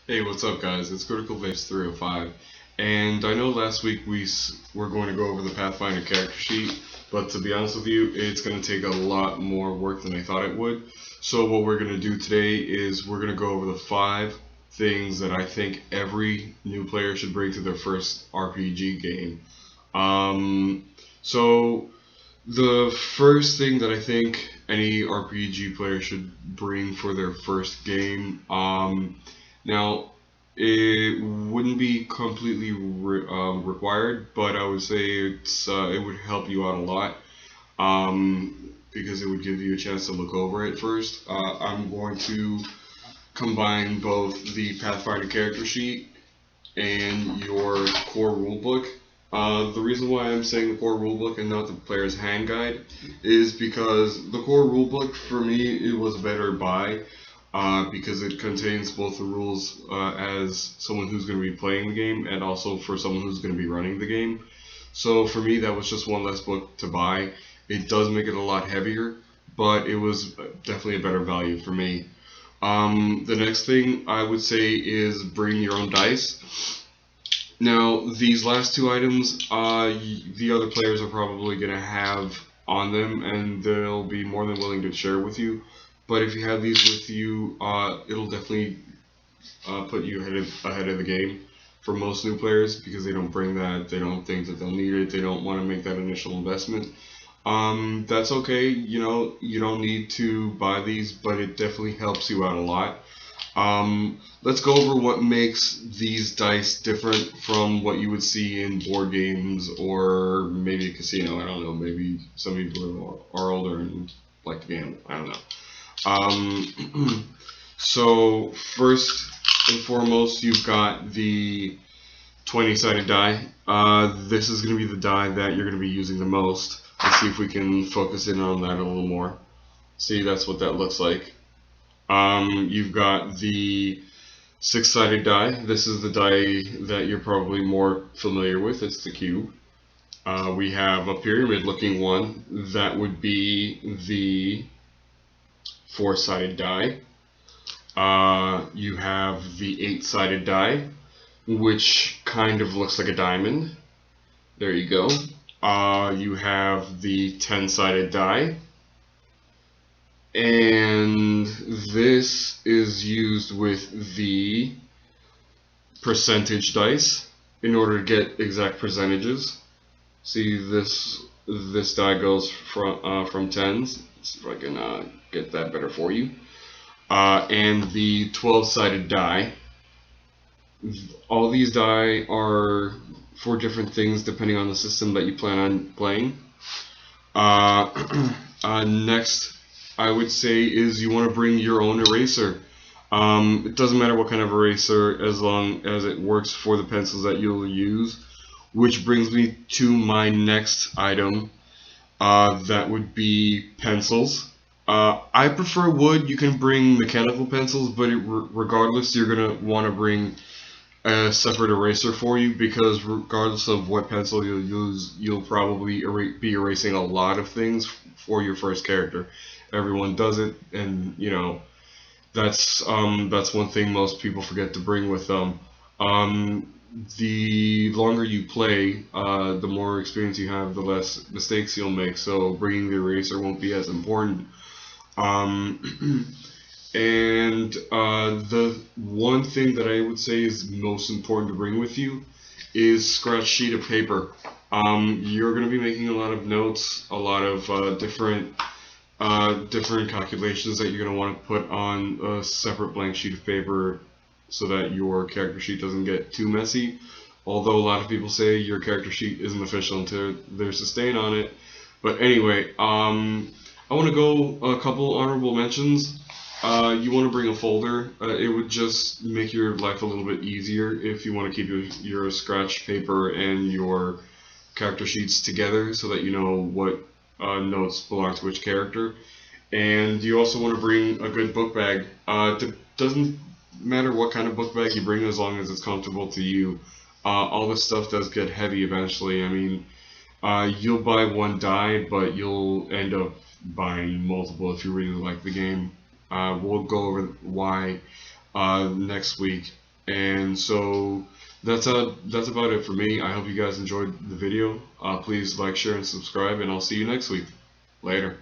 Hey, what's up, guys? It's Critical Base 305, and I know last week were going to go over the Pathfinder character sheet, but to be honest with you, it's going to take a lot more work than I thought it would. So what we're going to do today is we're going to go over the 5 things that I think every new player should bring to their first RPG game. Um, so the first thing that I think any RPG player should bring for their first game, now it wouldn't be completely required, but I would say it would help you out a lot, because it would give you a chance to look over it first. I'm going to combine both the Pathfinder character sheet and your core rulebook. The reason why I'm saying the core rulebook and not the player's hand guide is because the core rulebook for me it was a better buy, because it contains both the rules as someone who's going to be playing the game and also for someone who's going to be running the game. So for me, that was just one less book to buy. It does make it a lot heavier, but it was definitely a better value for me. The next thing I would say is bring your own dice. Now, these last 2 items, the other players are probably going to have on them, and they'll be more than willing to share with you. But if you have these with you, it'll definitely put you ahead of the game for most new players because they don't bring that, they don't think that they'll need it, they don't want to make that initial investment. That's okay, you don't need to buy these, but it definitely helps you out a lot. Let's go over what makes these dice different from what you would see in board games or maybe a casino. I don't know. Maybe some people are older and like to gamble. I don't know. So first and foremost, you've got the 20-sided die. This is going to be the die that you're going to be using the most. Let's see if we can focus in on that a little more. See, that's what that looks like. You've got the 6-sided die. This is the die that you're probably more familiar with. It's the cube. We have a pyramid-looking one. That would be the 4-sided die. You have the 8-sided die, which kind of looks like a diamond. There you go. You have the 10-sided die. And this is used with the percentage dice in order to get exact percentages. See, this die goes from tens. Let's see if I can get that better for you. And the 12-sided die. All these die are for different things depending on the system that you plan on playing. Next, I would say is you want to bring your own eraser. It doesn't matter what kind of eraser as long as it works for the pencils that you'll use. Which brings me to my next item. That would be pencils. I prefer wood. You can bring mechanical pencils, but regardless, you're going to want to bring a separate eraser for you because regardless of what pencil you'll use, you'll probably be erasing a lot of things for your first character. Everyone does it, and that's one thing most people forget to bring with them. The longer you play, the more experience you have, the less mistakes you'll make. So bringing the eraser won't be as important. Um, And the one thing that I would say is most important to bring with you is scratch sheet of paper. You're going to be making a lot of notes, a lot of different calculations that you're going to want to put on a separate blank sheet of paper so that your character sheet doesn't get too messy. Although a lot of people say your character sheet isn't official until there's a stain on it. But anyway, I want to go a couple honorable mentions. You want to bring a folder. It would just make your life a little bit easier if you want to keep your scratch paper and your character sheets together so that you know what notes belong to which character. And you also want to bring a good book bag. It doesn't matter what kind of book bag you bring as long as it's comfortable to you. All this stuff does get heavy eventually. I mean, you'll buy one die, but you'll end up buying multiple if you really like the game. We'll go over why next week. And so that's about it for me. I hope you guys enjoyed the video. Please like, share, and subscribe, and I'll see you next week. Later.